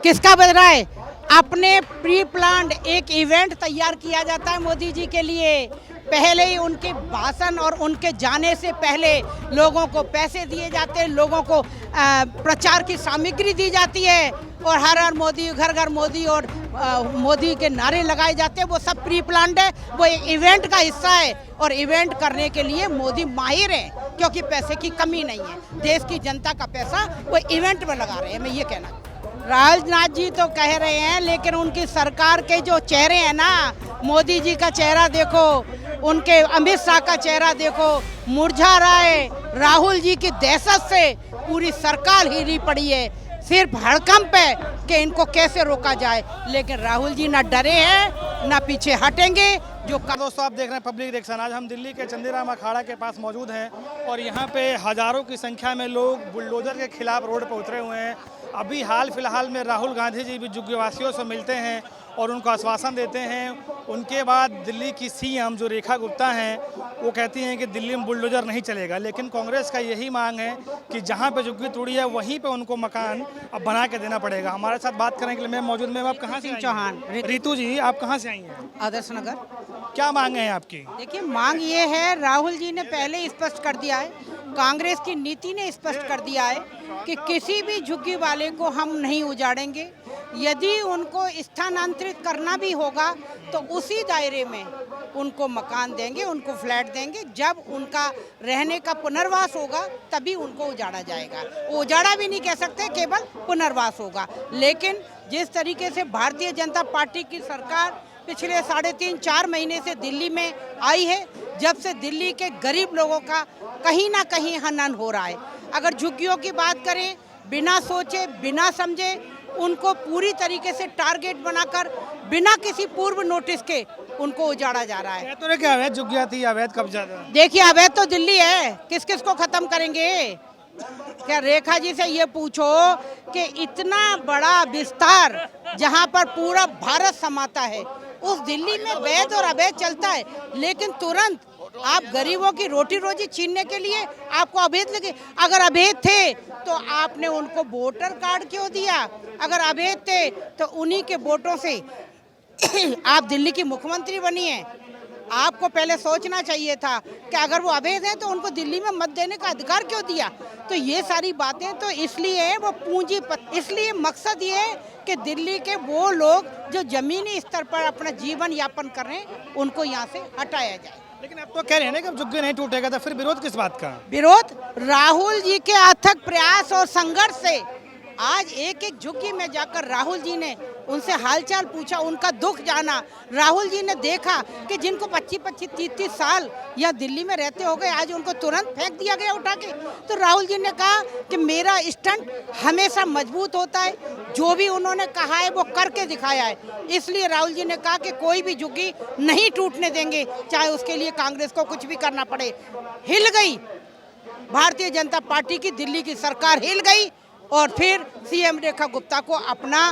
किसका बज रहा है? अपने प्री प्लान्ड एक इवेंट तैयार किया जाता है मोदी जी के लिए। पहले ही उनके भाषण और उनके जाने से पहले लोगों को पैसे दिए जाते हैं, लोगों को प्रचार की सामग्री दी जाती है और हर हर मोदी, घर घर मोदी और मोदी के नारे लगाए जाते हैं। वो सब प्री प्लान्ड है, वो एक इवेंट का हिस्सा है और इवेंट करने के लिए मोदी माहिर है क्योंकि पैसे की कमी नहीं है। देश की जनता का पैसा वो इवेंट में लगा रहे हैं, मैं ये कहना। राजनाथ जी तो कह रहे हैं, लेकिन उनकी सरकार के जो चेहरे हैं ना, मोदी जी का चेहरा देखो, उनके अमित शाह का चेहरा देखो, मुरझा रहा है। राहुल जी की दहशत से पूरी सरकार हिली पड़ी है। सिर्फ हड़कंप है कि इनको कैसे रोका जाए, लेकिन राहुल जी ना डरे हैं ना पीछे हटेंगे। जो दोस्तों, आप देख रहे हैं पब्लिक रिएक्शन। आज हम दिल्ली के चंदीराम अखाड़ा के पास मौजूद हैं और यहाँ पे हजारों की संख्या में लोग बुलडोजर के खिलाफ रोड पर उतरे हुए हैं। अभी हाल फिलहाल में राहुल गांधी जी भी जुग्गवासियों से मिलते हैं और उनको आश्वासन देते हैं। उनके बाद दिल्ली की सीएम जो रेखा गुप्ता हैं, वो कहती हैं कि दिल्ली में बुलडोजर नहीं चलेगा, लेकिन कांग्रेस का यही मांग है कि जहां पे झुग्गी तोड़ी है वहीं पे उनको मकान अब बना के देना पड़ेगा। हमारे साथ बात करने के लिए मैं मौजूद में। आप कहाँ से? चौहान। रितु जी, आप कहाँ से आई हैं? आदर्श नगर। क्या मांग है आपकी? देखिए, मांग ये है, राहुल जी ने पहले ही स्पष्ट कर दिया है, कांग्रेस की नीति ने स्पष्ट कर दिया है कि किसी भी झुग्गी वाले को हम नहीं उजाड़ेंगे। यदि उनको स्थानांतरित करना भी होगा तो उसी दायरे में उनको मकान देंगे, उनको फ्लैट देंगे। जब उनका रहने का पुनर्वास होगा तभी उनको उजाड़ा जाएगा। उजाड़ा भी नहीं कह सकते, केवल पुनर्वास होगा। लेकिन जिस तरीके से भारतीय जनता पार्टी की सरकार पिछले 3.5-4 महीने से दिल्ली में आई है, जब से दिल्ली के गरीब लोगों का कहीं ना कहीं हनन हो रहा है। अगर झुग्गियों की बात करें, बिना सोचे बिना समझे उनको पूरी तरीके से टारगेट बनाकर बिना किसी पूर्व नोटिस के उनको उजाड़ा जा रहा है। तो क्या अवैध झुग्गियां थी, अवैध कब्जा था? देखिए, अवैध तो दिल्ली है, किस किस को खत्म करेंगे? क्या रेखा जी से ये पूछो कि इतना बड़ा विस्तार जहां पर पूरा भारत समाता है, उस दिल्ली में वैध और अवैध चलता है, लेकिन तुरंत आप गरीबों की रोटी रोजी छीनने के लिए आपको अवैध लगे। अगर अवैध थे तो आपने उनको वोटर कार्ड क्यों दिया? अगर अवैध थे तो उन्हीं के वोटों से आप दिल्ली की मुख्यमंत्री बनी है। आपको पहले सोचना चाहिए था कि अगर वो अवैध है तो उनको दिल्ली में मत देने का अधिकार क्यों दिया? तो ये सारी बातें तो इसलिए वो पूंजीपति, इसलिए मकसद ये है कि दिल्ली के वो लोग जो जमीनी स्तर पर अपना जीवन यापन कर रहे हैं उनको यहाँ से हटाया जाए। लेकिन अब तो कह रहे हैं ना कि झुग्गी नहीं टूटेगा, तो फिर विरोध किस बात का? विरोध राहुल जी के अथक प्रयास और संघर्ष से आज एक एक झुग्गी में जाकर राहुल जी ने उनसे हालचाल पूछा, उनका दुख जाना। राहुल जी ने देखा कि जिनको 25-25, 30-30 साल यहाँ दिल्ली में रहते हो गए, आज उनको तुरंत फेंक दिया गया उठा के। तो राहुल जी ने कहा कि मेरा स्टंट हमेशा मजबूत होता है, जो भी उन्होंने कहा है वो करके दिखाया है। इसलिए राहुल जी ने कहा कि कोई भी झुग्गी नहीं टूटने देंगे, चाहे उसके लिए कांग्रेस को कुछ भी करना पड़े। हिल गई भारतीय जनता पार्टी की दिल्ली की सरकार, हिल गई और फिर सीएम रेखा गुप्ता को अपना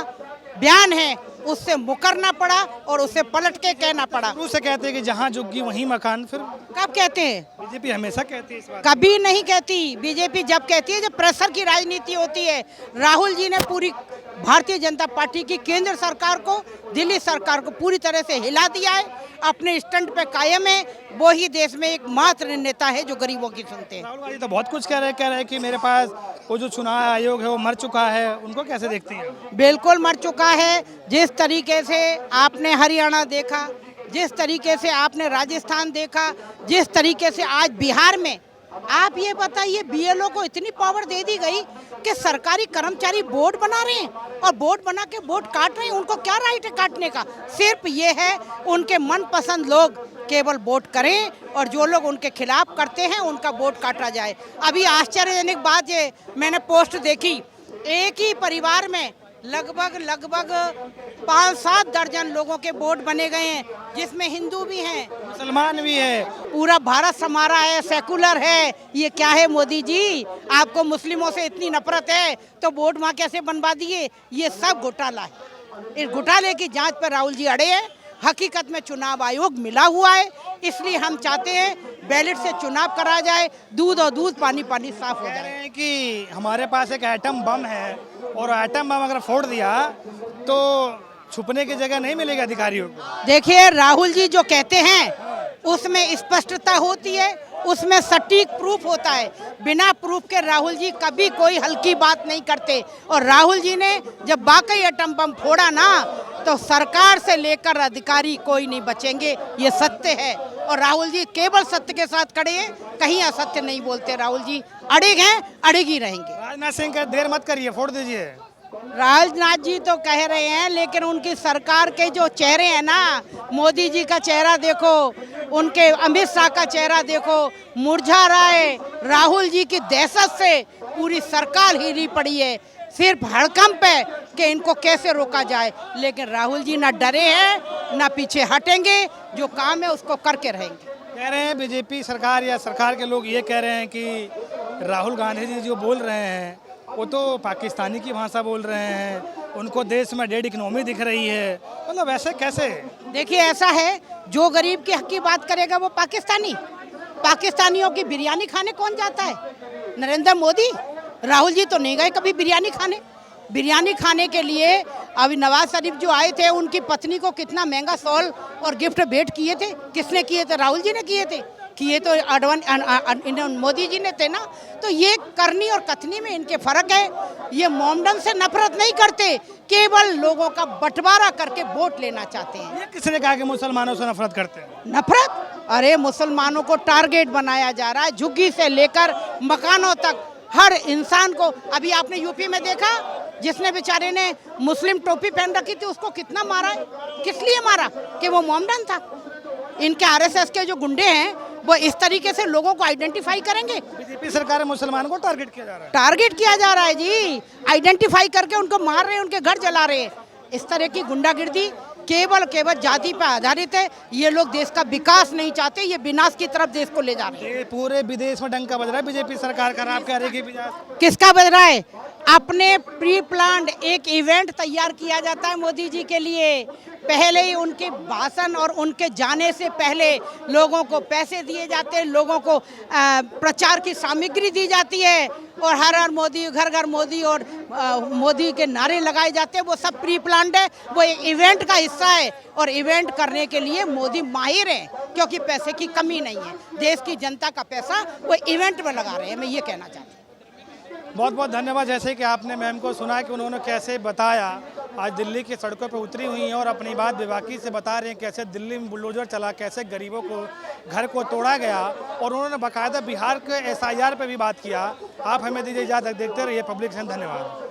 बयान है उससे मुकरना पड़ा और उससे पलट के कहना पड़ा। शुरू से कहते हैं कि जहां झुग्गी वहीं मकान। फिर कब कहते हैं? बीजेपी हमेशा कहती है इस बात। कभी नहीं कहती। बीजेपी जब कहती है जब प्रेशर की राजनीति होती है। राहुल जी ने पूरी भारतीय जनता पार्टी की केंद्र सरकार को, दिल्ली सरकार को पूरी तरह से हिला दिया है, अपने स्टंट पे कायम है। वो ही देश में एकमात्र नेता है जो गरीबों की सुनते हैं। राहुल गांधी तो बहुत कुछ कह रहे हैं कि मेरे पास वो जो चुनाव आयोग है वो मर चुका है। उनको कैसे देखती हैं? बिल्कुल मर चुका है। जिस तरीके से आपने हरियाणा देखा, जिस तरीके से आपने राजस्थान देखा, जिस तरीके से आज बिहार में, आप ये बताइए, बीएलओ को इतनी पावर दे दी गई कि सरकारी कर्मचारी बोर्ड बना रहे हैं और बोर्ड बना के बोर्ड काट रहे हैं। उनको क्या राइट है काटने का? सिर्फ ये है उनके मनपसंद लोग केवल वोट करें और जो लोग उनके खिलाफ करते हैं उनका वोट काटा जाए। अभी आश्चर्यजनक बात ये मैंने पोस्ट देखी, एक ही परिवार में लगभग 5-7 दर्जन लोगों के वोट बने गए हैं, जिसमें हिंदू भी हैं, मुसलमान भी है। पूरा भारत समारा है, सेकुलर है। ये क्या है मोदी जी? आपको मुस्लिमों से इतनी नफरत है तो वोट वहाँ कैसे बनवा दिए? ये सब घोटाला है। इस घोटाले की जांच पर राहुल जी अड़े हैं। हकीकत में चुनाव आयोग मिला हुआ है, इसलिए हम चाहते हैं बैलेट से चुनाव करा जाए, दूध और दूध, पानी पानी साफ हो कह जाए। रहे हैं कि हमारे पास एक एटम बम है और एटम बम अगर फोड़ दिया तो छुपने की जगह नहीं मिलेगी अधिकारियों को। देखिए, राहुल जी जो कहते हैं उसमें स्पष्टता होती है, उसमें सटीक प्रूफ होता है। बिना प्रूफ के राहुल जी कभी कोई हल्की बात नहीं करते। और राहुल जी ने जब वाकई एटम बम फोड़ा ना, तो सरकार से लेकर अधिकारी कोई नहीं बचेंगे, ये सत्य है। और राहुल जी केवल सत्य के साथ खड़े हैं, कहीं असत्य नहीं बोलते। राहुल जी अड़िग हैं, अड़िग ही रहेंगे। राजनाथ सिंह का देर मत करिए, फोड़ दीजिए। राजनाथ जी तो कह रहे हैं, लेकिन उनकी सरकार के जो चेहरे हैं ना, मोदी जी का चेहरा देखो, उनके अमित शाह का चेहरा देखो, मुरझा रहा है। राहुल जी की दहशत से पूरी सरकार हिली पड़ी है, सिर्फ हड़कंप है कि इनको कैसे रोका जाए। लेकिन राहुल जी ना डरे हैं, ना पीछे हटेंगे, जो काम है उसको करके रहेंगे। कह रहे हैं बीजेपी सरकार या सरकार के लोग ये कह रहे हैं कि राहुल गांधी जी जो बोल रहे हैं वो तो पाकिस्तानी की भाषा बोल रहे हैं, उनको देश में डेड इकोनॉमी दिख रही है। मतलब ऐसे कैसे? देखिए, ऐसा है, जो गरीब के हक की बात करेगा वो पाकिस्तानियों की बिरयानी खाने कौन जाता है? नरेंद्र मोदी। राहुल जी तो नहीं गए कभी बिरयानी खाने। बिरयानी खाने के लिए अभी नवाज शरीफ जो आए थे, उनकी पत्नी को कितना महंगा शॉल और गिफ्ट भेंट किए थे। किसने किए थे? राहुल जी ने किए थे। किए तो मोदी जी ने थे ना। तो ये करनी और कथनी में इनके फर्क है। ये मोमडन से नफरत नहीं करते, केवल लोगों का बंटवारा करके वोट लेना चाहते हैं। ये किसने कहा कि मुसलमानों से नफरत करते हैं? नफरत? अरे, मुसलमानों को टारगेट बनाया जा रहा है, झुग्गी से लेकर मकानों तक, हर इंसान को। अभी आपने यूपी में देखा, जिसने बेचारे ने मुस्लिम टोपी पहन रखी थी, उसको कितना मारा है। किस लिए मारा? कि वो मोमडन था। इनके आरएसएस के जो गुंडे हैं, वो इस तरीके से लोगों को आइडेंटिफाई करेंगे। बीजेपी सरकार मुसलमानों को टारगेट किया जा रहा है। टारगेट किया जा रहा है जी, आइडेंटिफाई करके उनको मार रहे हैं, उनके घर जला रहे हैं। इस तरह की गुंडागिर्दी केवल जाति पर आधारित है। ये लोग देश का विकास नहीं चाहते, ये विनाश की तरफ देश को ले जा रहे हैं। ये पूरे विदेश में डंका बज रहा है बीजेपी सरकार का। आप कह रहे हैं कि किसका बज रहा है? अपने प्री प्लान्ड एक इवेंट तैयार किया जाता है मोदी जी के लिए। पहले ही उनके भाषण और उनके जाने से पहले लोगों को पैसे दिए जाते हैं, लोगों को प्रचार की सामग्री दी जाती है, और हर हर मोदी, घर घर मोदी, और मोदी के नारे लगाए जाते हैं। वो सब प्री प्लान्ड है, वो एक इवेंट का हिस्सा है। और इवेंट करने के लिए मोदी माहिर हैं, क्योंकि पैसे की कमी नहीं है। देश की जनता का पैसा वो इवेंट में लगा रहे हैं, मैं ये कहना चाहती हूँ। बहुत बहुत धन्यवाद। जैसे कि आपने मैम को सुना कि उन्होंने कैसे बताया, आज दिल्ली की सड़कों पर उतरी हुई हैं और अपनी बात बेबाकी से बता रहे हैं कैसे दिल्ली में बुलडोजर चला, कैसे गरीबों को घर को तोड़ा गया। और उन्होंने बाकायदा बिहार के SIR पे भी बात किया। आप हमें दीजिए इजाज़त, देखते रहिए पब्लिक से। धन्यवाद।